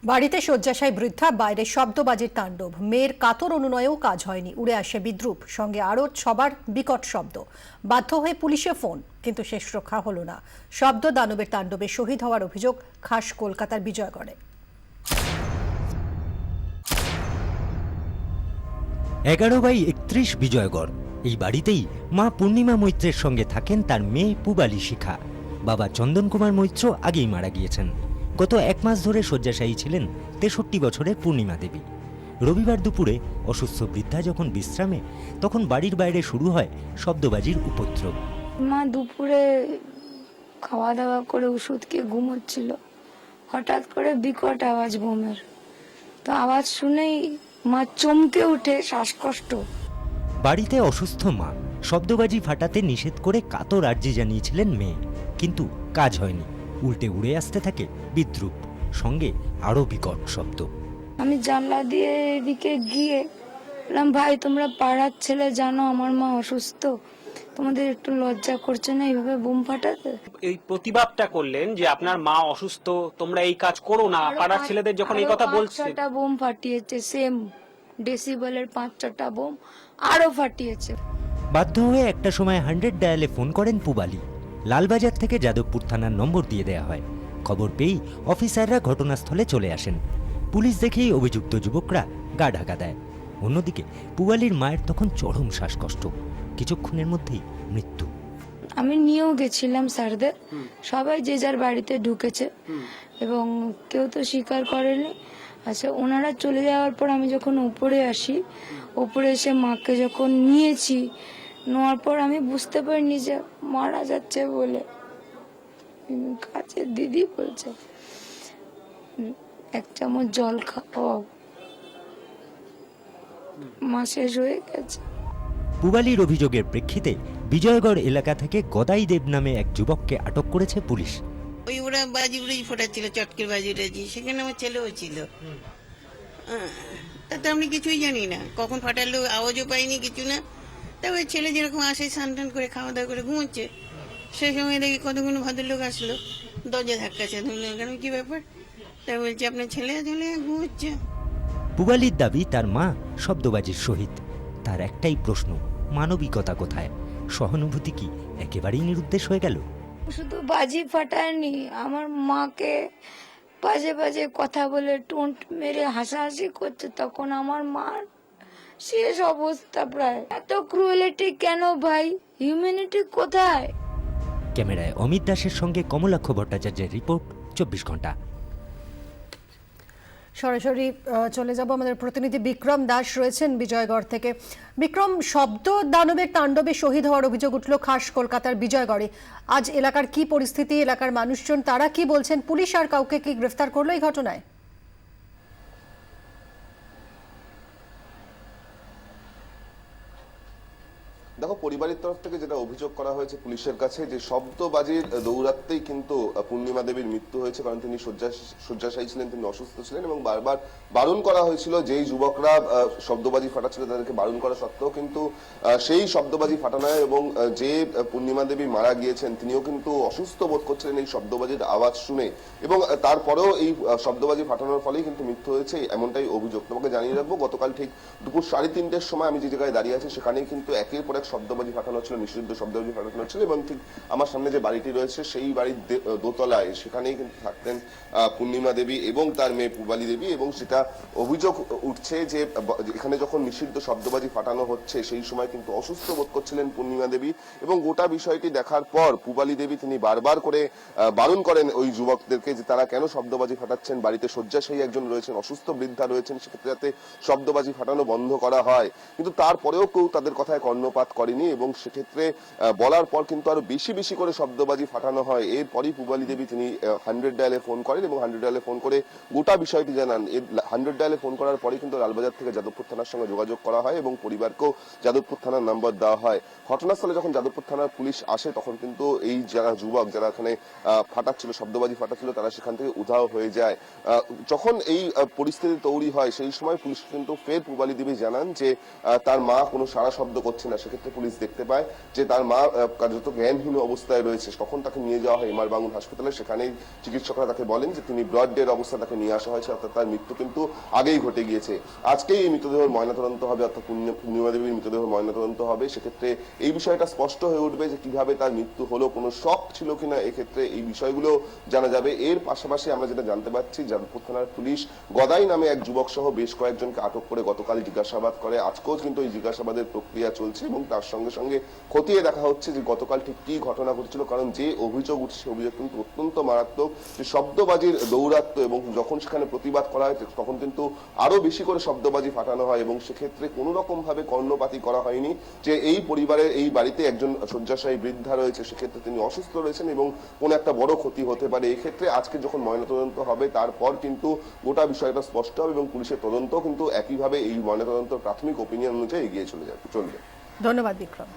বাড়িতে শয্যাশায়ী বৃদ্ধা, বাইরে শব্দবাজির তাণ্ডব, মেয়ের কাতর অনুনয়েও কাজ হয়নি, উড়ে আসে বিদ্রূপ, সঙ্গে আরও সবার বিকট শব্দ। বাধ্য হয়ে পুলিশে ফোন, কিন্তু শেষ রক্ষা হলো না। শব্দ দানবের তাণ্ডবে শহীদ হওয়ার অভিযোগ খাস কলকাতার বিজয়গড়ে। 11/31 বিজয়গড়। এই বাড়িতেই মা পূর্ণিমা মৈত্রের সঙ্গে থাকেন তার মেয়ে পুবালি শিখা। বাবা চন্দন কুমার মৈত্র আগেই মারা গিয়েছেন। গত 1 মাস ধরে শয্যাশায়ী ছিলেন 63 বছরের পূর্ণিমা দেবী। রবিবার দুপুরে অসুস্থ বৃদ্ধা যখন বিশ্রামে, তখন বাড়ির বাইরে শুরু হয় শব্দবাজির উপদ্রব। মা দুপুরে খাওয়া দাওয়া করে ওষুধ খেয়ে ঘুমোচ্ছিল, হঠাৎ করে বিকট আওয়াজ বোমের। তো আওয়াজ শুনেই মা চমকে উঠে, শ্বাসকষ্ট। বাড়িতে অসুস্থ মা, শব্দবাজি ফাটাতে নিষেধ করে কাতর আর্জি জানিয়েছিলেন মেয়ে, কিন্তু কাজ হয়নি। উল্টে উড়ে আসতে থাকে বিদ্রূপ, সঙ্গে আরো বিকট শব্দ। আমি জানলা দিয়ে এদিকে গিয়ে বললাম, ভাই তোমরা পাড়ার ছেলে, জানো আমার মা অসুস্থ, তোমাদের একটু লজ্জা করছে না এইভাবে বোম ফাটাতে? এই প্রতিবাদটা করলেন যে আপনার মা অসুস্থ, তোমরা এই কাজ করো না। পাড়ার ছেলেদের যখন এই কথা বলছে, 5-6টা বোম ফাটিয়েছে, সেম ডেসিবেলের 5-6টা বোম আরো ফাটিয়েছে। বাধ্য হয়ে একটা সময় 100 ডায়ালে ফোন করেন পুবালি। লালবাজার থেকে যাদবপুর থানার নম্বর দিয়ে দেয়া হয়। খবর পেয়েই অফিসাররা ঘটনাস্থলে চলে আসেন। পুলিশ দেখেই অভিযুক্ত যুবকরা গা ঢাকা দেয়। অন্যদিকে পুবালির মায়ের তখন চরম শ্বাসকষ্ট, কিছুক্ষণের মধ্যেই মৃত্যু। আমি নিয়েও গেছিলাম স্যারদের, সবাই যে যার বাড়িতে ঢুকেছে এবং কেউ তো স্বীকার করেনি। আচ্ছা, ওনারা চলে যাওয়ার পর আমি যখন উপরে আসি, উপরে এসে মাকে যখন নিয়েছি, নেওয়ার পর আমি বুঝতে পারিনি যে মারা যাচ্ছে বলে। কাছের দিদি বলছে 1 চামচ জল খাও, মা শেষ হয়ে গেছে। পুবালির অভিযোগের প্রেক্ষিতে বিজয়গড় এলাকা থেকে গদাই দেব নামে এক যুবককে আটক করেছে পুলিশ। ওই ওরা বাজি উড়েজি ফোটাচ্ছিল, চটকের বাজি উড়েজি, সেখানে আমার ছেলেও ছিল। তাতে আমি কিছুই জানি না, কখন ফাটালো আওয়াজও পাইনি, কিছু না। তবে ছেলে যেরকম আসে স্নান টান করে খাওয়া দাওয়া করে ঘুমোচ্ছে, সেই সময় দেখি কতগুলো ভদ্রলোক আসলো, দরজা ধাক্কাছে, ধরলেন কি ব্যাপার? তাই বলছে আপনার ছেলে আসলে ঘুমোচ্ছে। পুবালির দাবি তার মা শব্দবাজির শহীদ। তার একটাই প্রশ্ন, মানবিকতা কোথায়? সহানুভূতি কি একেবারেই নিরুদ্দেশ হয়ে গেল? শুধু বাজি ফাটায়নি, আমার মাকে বাজে বাজে কথা বলে টোন্ট মেরে হাসাহাসি করছে। তখন আমার মার শেষ অবস্থা প্রায়। এত ক্রুয়েলিটি কেন ভাই? হিউম্যানিটি কোথায়? ক্যামেরায় অমিত দাসের সঙ্গে কমলাক্ষ ভট্টাচার্যের রিপোর্ট, 24 ঘন্টা। সরাসরি চলে যাব, আমাদের প্রতিনিধি বিক্রম দাস রয়েছেন বিজয়গড় থেকে। বিক্রম, শব্দ দানবের তাণ্ডবে শহীদ হওয়ার অভিযোগ উঠল খাস কলকাতার বিজয়গড়ে। আজ এলাকার কি পরিস্থিতি, এলাকার মানুষজন তারা কি বলছেন? পুলিশ আর কাউকে কি গ্রেফতার করলো এই ঘটনায়? দেখো, পরিবারের তরফ থেকে যেটা অভিযোগ করা হয়েছে পুলিশের কাছে, যে শব্দবাজির দৌরাত্মেই কিন্তু পূর্ণিমা দেবীর মৃত্যু হয়েছে। কারণ তিনি শয্যাশায়ী ছিলেন, তিনি অসুস্থ ছিলেন এবং বারবার বারণ করা হয়েছিল। যেই যুবকরা শব্দবাজি ফাটাচ্ছিল তাদেরকে বারণ করা সত্ত্বেও কিন্তু সেই শব্দবাজি ফাটানো হয় এবং যে পূর্ণিমা দেবী মারা গিয়েছেন তিনিও কিন্তু অসুস্থ বোধ করছিলেন এই শব্দবাজির আওয়াজ শুনে, এবং তারপরেও এই শব্দবাজি ফাটানোর ফলেই কিন্তু মৃত্যু হয়েছে, এমনটাই অভিযোগ। তোমাকে জানিয়ে রাখবো, গতকাল ঠিক দুপুর 3:30-র সময় আমি যে জায়গায় দাঁড়িয়ে আছি সেখানেই কিন্তু একের পর এক শব্দবাজি ফাটানো হচ্ছিল, নিষিদ্ধ শব্দবাজি ফাটানো হচ্ছিল। এবং ঠিক আমার সামনে যে বাড়িটি রয়েছে সেই বাড়ির দোতলায় সেখানেই কিন্তু থাকতেন পূর্ণিমা দেবী এবং তার মেয়ে পুবালি দেবী। এবং সেটা অভিযোগ উঠছে যে এখানে যখন নিষিদ্ধ শব্দবাজি ফাটানো হচ্ছে সেই সময় কিন্তু অসুস্থ বোধ করছিলেন পূর্ণিমা দেবী। এবং গোটা বিষয়টি দেখার পর পুবালি দেবী তিনি বারবার করে বারণ করেন ওই যুবকদেরকে যে তারা কেন শব্দবাজি ফাটাচ্ছেন। বাড়িতে শয্যাশায়ী একজন রয়েছেন, অসুস্থ বৃদ্ধা রয়েছেন, সেক্ষেত্রে যাতে শব্দবাজি ফাটানো বন্ধ করা হয়। কিন্তু তারপরেও কেউ তাদের কথায় কর্ণপাত করেনি এবং সেক্ষেত্রে বলার পর কিন্তু আরো বেশি বেশি করে শব্দবাজি ফাটানো হয়। এরপরই পুবালি দেবী তিনি 100 ডায়ালে ফোন করেন এবং 100 ডায়ালে ফোন করে গোটা বিষয়টি জানান। 100 ডায়ালে ফোন করার পরই কিন্তু লালবাজার থেকে যাদবপুর থানার সঙ্গে যোগাযোগ করা হয় এবং পরিবারকেও যাদবপুর থানার নাম্বার দেওয়া হয়। ঘটনাস্থলে যখন যাদবপুর থানার পুলিশ আসে তখন কিন্তু এই যারা যুবক যারা এখানে ফাটাচ্ছিল, শব্দবাজি ফাটাচ্ছিল, তারা সেখান থেকে উধাও হয়ে যায়। যখন এই পরিস্থিতি তৈরি হয় সেই সময় পুলিশ কিন্তু ফের পুবালি দেবী জানান যে তার মা কোনো সাড়া শব্দ করছে না। সেক্ষেত্রে পুলিশ দেখতে পায় যে তার মা কার্যত জ্ঞানহীন অবস্থায় রয়েছে, তখন তাকে নিয়ে যাওয়া হয় এমআর বাঙুর হাসপাতালে। সেখানেই চিকিৎসকরা তাকে বলেন যে তিনি ব্রড ডেড অবস্থা তাকে নিয়ে আসা হয়েছে, অর্থাৎ তার মৃত্যু কিন্তু আগেই ঘটে গিয়েছে। আজকেই এই মৃতদেহের ময়নাতদন্ত হবে, অর্থাৎ পূর্ণিমা দেবীর মৃতদেহের ময়নাতদন্ত হবে। সেক্ষেত্রে এই বিষয়টা স্পষ্ট হয়ে উঠবে যে কিভাবে তার মৃত্যু হলো, কোনো শক ছিল কিনা, এক্ষেত্রে এই বিষয়গুলো জানা যাবে। এর পাশাপাশি আমরা যেটা জানতে পারছি, যাদবপুর থানার পুলিশ গদাই নামে এক যুবক সহ বেশ কয়েকজনকে আটক করে গতকাল জিজ্ঞাসাবাদ করে। আজকেও কিন্তু এই জিজ্ঞাসাবাদের প্রক্রিয়া চলছে এবং তার সঙ্গে সঙ্গে খতিয়ে দেখা হচ্ছে যে গতকাল ঠিক কি ঘটনা ঘটেছিল, কারণ যে অভিযোগ উঠছে সে অভিযোগ কিন্তু অত্যন্ত মারাত্মক। যে শব্দবাজির দৌরাত্ম্য এবং যখন সেখানে প্রতিবাদ করা হয় তখন কিন্তু আরো বেশি করে শব্দবাজি ফাটানো হয় এবং সেক্ষেত্রে কোনো রকম ভাবে কর্ণপাতই করা হয়নি যে এই পরিবারের এই বাড়িতে একজন শয্যাশায়ী বৃদ্ধা রয়েছে, সেক্ষেত্রে তিনি অসুস্থ রয়েছেন এবং কোনো একটা বড় ক্ষতি হতে পারে। এই ক্ষেত্রে আজকে যখন ময়নাতদন্ত হবে তারপর কিন্তু গোটা বিষয়টা স্পষ্ট হবে এবং পুলিশের তদন্ত কিন্তু একইভাবে এই ময়নাতদন্ত প্রাথমিক ওপিনিয়ন অনুযায়ী এগিয়ে চলবে। ধন্যবাদ বিক্রম।